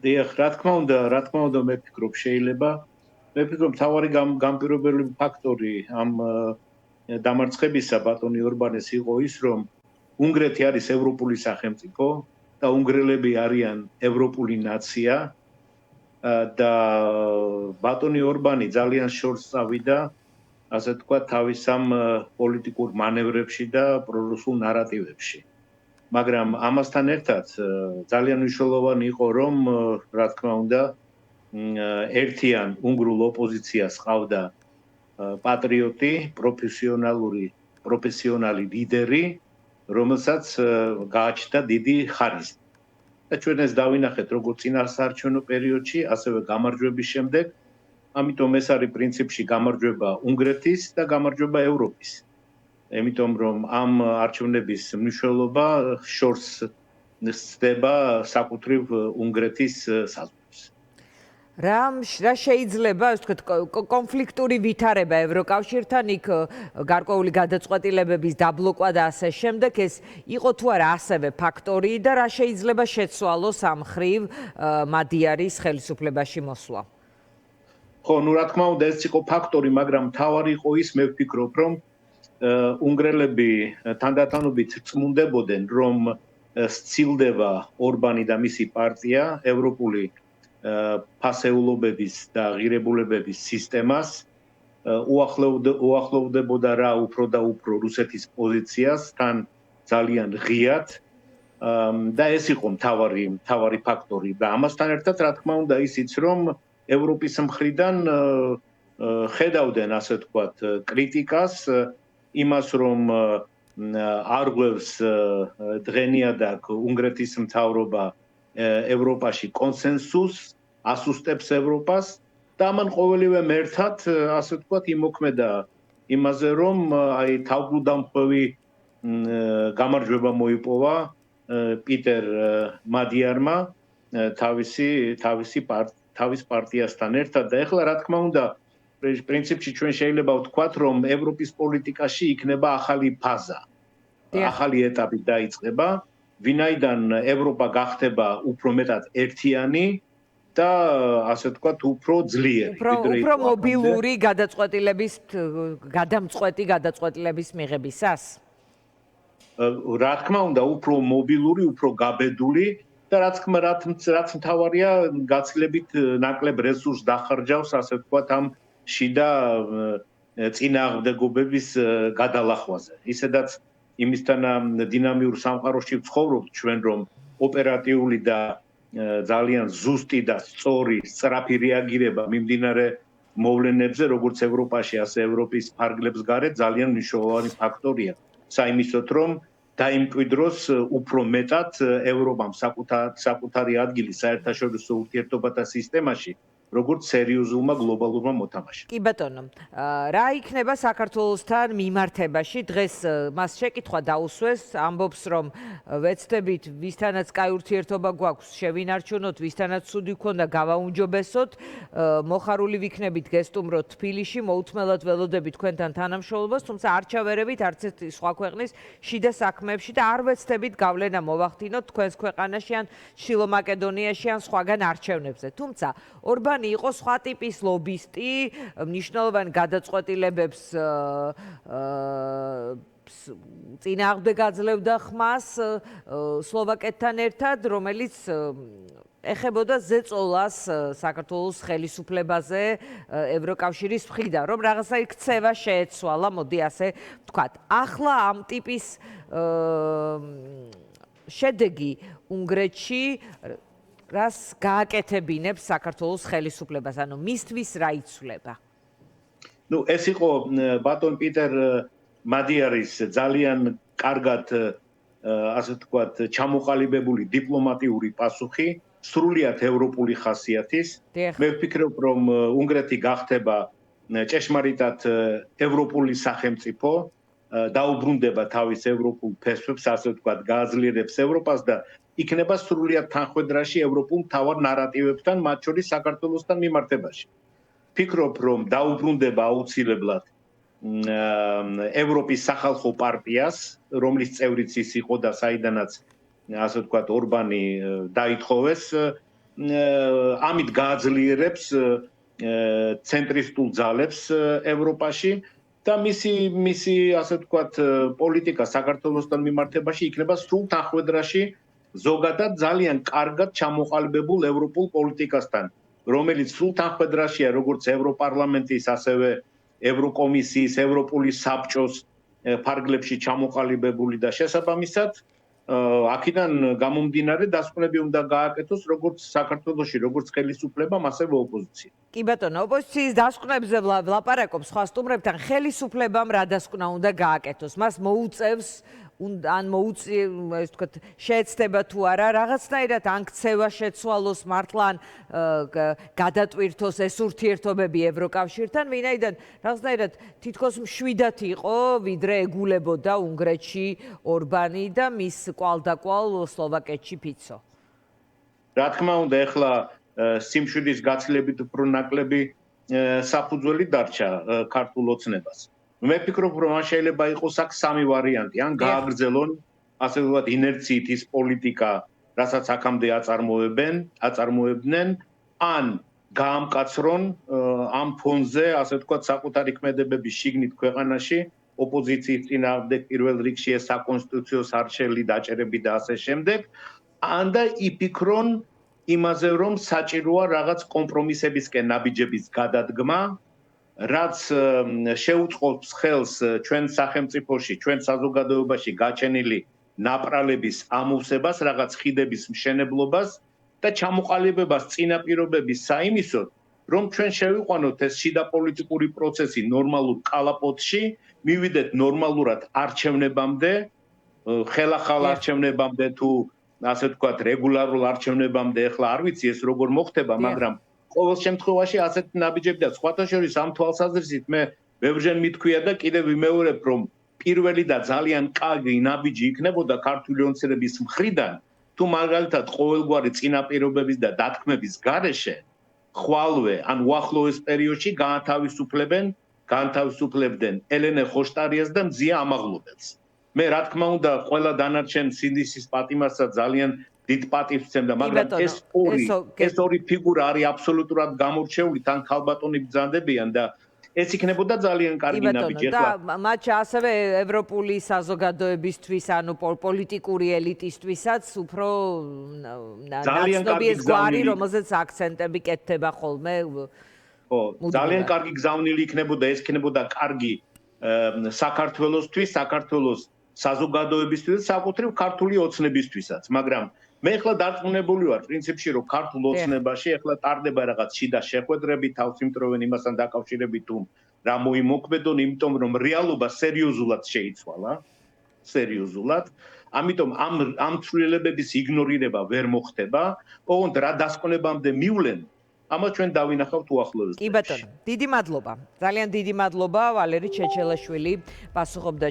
დიახ, რა თქმა უნდა, მე ვფიქრობ შეიძლება. მე ვფიქრობ, მთავარი განპირობებელი ფაქტორი ამ დამარცხებისა ბატონი ორბანის იყო ის, რომ უნგრეთი არის ევროპული სახელმწიფო და უნგრელები არიან ევროპული ნაცია და ბატონი ორბანი ძალიან შორს წავიდა, ასე თქვა, თავის ამ პოლიტიკურ მანევრებში და პრორუსულ ნარატივებში. მაგრამ ამასთან ერთად ძალიან მნიშვნელოვანი იყო, რომ რა თქმა უნდა, ერთიან უნგრულ ოპოზიციას ყავდა პატრიოტი, პროფესიონალი ლიდერი, რომელსაც გააჩნდა დიდი ხარიზმა. და ჩვენ ეს დავინახეთ როგორც წინასაარჩევნო პერიოდში, ასევე გამარჯვების შემდეგ. ამიტომ ეს არის პრინციპში გამარჯვება უნგრეთის და გამარჯვება ევროპის. იმიტომ რომ ამ არჩევნების მნიშვნელობა შორს სცდება საკუთრივ უნგრეთის საზღვრებს. რა შეიძლება, ასე ვთქვათ, კონფლიქტური ვითარება ევროკავშირთან, იქ გარკვეული გადაწყვეტილებების დაბლოკვა და ასე შემდეგ, ეს იყო თუ არა ასევე ფაქტორი და რა შეიძლება შეცვალოს ამ ხრივ მადიარის ხელისუფლებაში მოსვლა? ხო, რა თქმა უნდა, ეს იყო ფაქტორი, მაგრამ მთავარი იყო ის, მე ვფიქრობ, რომ უნგრელები თანდათანობით წმუნდებოდნენ, რომ სცილდება ორბანი და მისი პარტია ევროპული ფასეულობების და ღირებულებების სისტემას, უახლოვდებოდა რა უფრო და უფრო რუსეთის პოზიციას, თან ძალიან ღიად და ეს იყო მთავარი ფაქტორი და ამასთან ერთად რა თქმა უნდა ისიც, რომ ევროპის მხრიდან ხედავდნენ, ასე ვთქვათ, კრიტიკას, იმას, რომ არღვევს დღენიადაკ უნგრეთის მთავრობა ევროპაში კონსენსუსს, ასუსტებს ევროპას და ამან ყოველივე მერთად, ასე ვთქვათ, იმოქმედა იმაზე, რომ აი თავბრუდამხვევი გამარჯვება მოიპოვა პიტერ მადიარმა თავის პარტიასთან ერთად და ეხლა რა თქმა უნდა პრინციპში ჩვენ შეიძლება ვთქვათ, რომ ევროპის პოლიტიკაში იქნება ახალი ფაზა, ახალი ეტაპი დაიწყება, ვინაიდან ევროპა გახდება უფრო მეტად ერთიანი და ასე ვთქვათ, უფრო ძლიერი. უფრო მობილური გადამწყვეტი გადაწყვეტილების მიღებისას? რა თქმა უნდა, უფრო მობილური, უფრო გაბედული და რაც მთავარია, გაცილებით ნაკლებ რესურსს დახარჯავს, ასე ვთქვათ, ამ შიდა წინააღმდეგობების გადალახვაზე. ისედაც იმისთან დინამიურ სამყაროში ვცხოვრობთ ჩვენ, რომ ოპერატიული და ძალიან ზუსტი და სწორი, სწრაფი რეაგირება მიმდინარე მოვლენებზე, როგორც ევროპაში, ასე ევროპის ფარგლებს გარეთ, ძალიან მნიშვნელოვანი ფაქტორია. საიმისოდ, რომ დაიმკვიდროს უფრო მეტად ევროპამ საკუთარი ადგილი საერთაშორისო ურთიერთობათა სისტემაში, როგორც სერიოზულმა გლობალურმა მოთამაშემ. კი ბატონო, რა იქნება საქართველოსთან მიმართებაში? დღეს მას შეკითხვა დაუსვეს, ამბობს, რომ ვეცდებით ვისთანაც კაი ურთიერთობა გვაქვს, შევინარჩუნოთ, ვისთანაც ცუდი გქონდა, გავაუმჯობესოთ, მოხარული ვიქნებით გესტუმროთ თბილისში, მოუთმელად ველოდებით თქვენთან თანამშრომლობას, თუმცა არ ჩავერევით არც ერთი სხვა ქვეყნის შიდა საქმეებში და არ ვეცდებით გავლენა მოვახდინოთ თქვენს ქვეყანაში ან შილო მაკედონიაში ან სხვაგან არჩევნებზე. თუმცა ორბანი იყო სხვა ტიპის ლობისტი, მნიშვნელოვან გადაწყვეტილებებს წინააღმდეგ აძლევდა ხმას სლოვაკეთთან ერთად, რომელიც ეხებოდა ზეწოლას საქართველოს ხელისუფლებაზე ევროკავშირის მხრიდან, რომ რაღაცა იქცევა შეეცვალა, მოდი ასე ვთქვათ. ახლა ამ ტიპის შედეგი უნგრეთში რას გააკეთებინებს საქართველოს ხელისუფლებას, ანუ მისთვის რა იცვლება? ეს იყო ბატონ პიტერ მადიარის ძალიან კარგად, ასე ვთქვათ, ჩამოყალიბებული დიპლომატიური პასუხი, სრულიად ევროპული ხასიათის. მე ვფიქრობ, რომ უნგრეთი გახდება ჭეშმარიტად ევროპული სახელმწიფო, დაუბრუნდება თავის ევროპულ ფესვებს, ასე ვთქვათ, გააძლიერებს ევროპას და იქნება სრულიად თანხვედრაში ევროპულ მთავარ ნარატივებთან, მათ შორის საქართველოსთან მიმართებაში. ვფიქრობ, რომ დაუბრუნდება აუცილებლად ევროპის სახალხო პარტიას, რომლის წევრიც ის იყო და საიდანაც, ასე ვთქვათ, ორბანი დაითხოვეს ამით გააძლიერებს ცენტრისტულ ძალებს ევროპაში და მისი ასე ვთქვათ პოლიტიკა საქართველოსთან მიმართებაში იქნება სრულ თანხმედრაში ზოგადად ძალიან კარგად ჩამოყალიბებულ ევროპულ პოლიტიკასთან, რომელიც სრულ თანხმედრაშია როგორც ევროპარლამენტის, ასევე ევროკომისიის, ევროპული საბჭოს ფარგლებში ჩამოყალიბებული და შესაბამისად აქედან გამომდინარე დასკვნები უნდა გააკეთოს როგორც საქართველოში, როგორც ხელისუფლებამ, ასევე ოპოზიციამ. კი ბატონო, ოპოზიციის დასკვნებზე ვლაპარაკობ სხვა სტუმრებთან, ხელისუფლებამ რა დასკვნა უნდა გააკეთოს? მას მოუწევს ან ეს ვთქვათ, შეეცდება თუ არა რაღაცნაირად ან ქცევა შეცვალოს მართლა ან გადატვირთოს ეს ურთიერთობები ევროკავშირთან, ვინაიდან რაღაცნაირად თითქოს მშვიდად იყო, ვიდრე ეგულებოდა უნგრეთში ორბანი და მის კვალდაკვალ სლოვაკეთში ფიცო. რა თქმა უნდა, ეხლა სიმშვიდის გაცილებით უფრო ნაკლები საფუძველი დარჩა ქართულ ოცნებას. მე ვფიქრობ, რომ ამ შეიძლება იყოს აქ სამი ვარიანტი. ან გააგრძელონ, ასე ვთქვათ, ინერციით ის პოლიტიკა, რასაც აქამდე აწარმოებდნენ, ან გაამკაცრონ ამ ფონზე, ასე ვთქვათ, საკუთარი ქმედებების შიგნით ქვეყანაში, ოპოზიციის წინააღმდეგ პირველ რიგში ეს საკონსტიტუციო არჩეული დაჭერები და ასე შემდეგ, ან და იფიქრონ იმაზე, რომ საჭიროა რაღაც კომპრომისებისკენ ნაბიჯების გადადგმა, რაც შეუწყობს ხელს ჩვენ სახელმწიფოში, ჩვენ საზოგადოებაში გაჩენილი ნაპრალების ამოვსებას, რაღაც ხიდების მშენებლობას და ჩამოყალიბებას წინაპირობების საიმისოდ, რომ ჩვენ შევიყვანოთ ეს შიდა პოლიტიკური პროცესი ნორმალურ კალაპოტში, მივიდეთ ნორმალურად არჩევნებამდე, ხელახალ არჩევნებამდე თუ ასე ვთქვათ, რეგულარულ არჩევნებამდე, ეხლა არ ვიცი ეს როგორ მოხდება, მაგრამ ყოველ შემთხვევაში ასეთი ნაბიჯები და სხვათა შორის ამ თვალსაზრისით მე ბევრჯერ მithქვია და კიდევ ვიმეორებ, რომ პირველი და ძალიან კარგი ნაბიჯი იქნებოდა ქართული ოცნების მხრიდან, თუ მაგალითად ყოველგვარი წინაპირობების და დათქმების გარეშე ხვალვე ან უახლოეს პერიოდში გაანთავისუფლებდნენ ელენე ხოშტარიას და მზია ამაღლობელს. მე რა თქმა უნდა, ყველა დანარჩენ სინდისის პატიმარსაც ძალიან დიდ პატივს ვცემდა, მაგრამ ეს ორი ფიგურა არის აბსოლუტურად გამორჩეული, თან ქალბატონი ბრძანდებიან და ეს იქნებოდა ძალიან კარგი ნაბიჯი. და მათ ასევე ევროპული საზოგადოებისთვის, ანუ პოლიტიკური ელიტისთვისაც უფრო ნაცნობი ეს გვარი, რომელზეც აქცენტები კეთდება ხოლმე. ძალიან კარგი გზავნილი იქნებოდა, ეს იქნებოდა კარგი საქართველოსთვის, საქართველოს საზოგადოებისთვის, საკუთრივ ქართული ოცნებისთვისაც, მაგრამ მე ახლა დარწმუნებული ვარ პრინციპში, რომ ქართულ ოცნებაში ახლა ტარდება რაღაც შიდა შეხვედრები, თავს იმტროვენ იმასთან დაკავშირებით თუ რა მოიმოქმედონ, იმიტომ რომ რეალობა სერიოზულად შეიცვალა, სერიოზულად. ამიტომ ამ ცვლილებების იგნორირება ვერ მოხდება. ოღონდ რა დასკვნებამდე მივლენ, ამას ჩვენ დავინახავთ უახლოეს. კი ბატონო, დიდი მადლობა. ძალიან დიდი მადლობა ვალერი ჩეჩელაშვილი პასუხობდა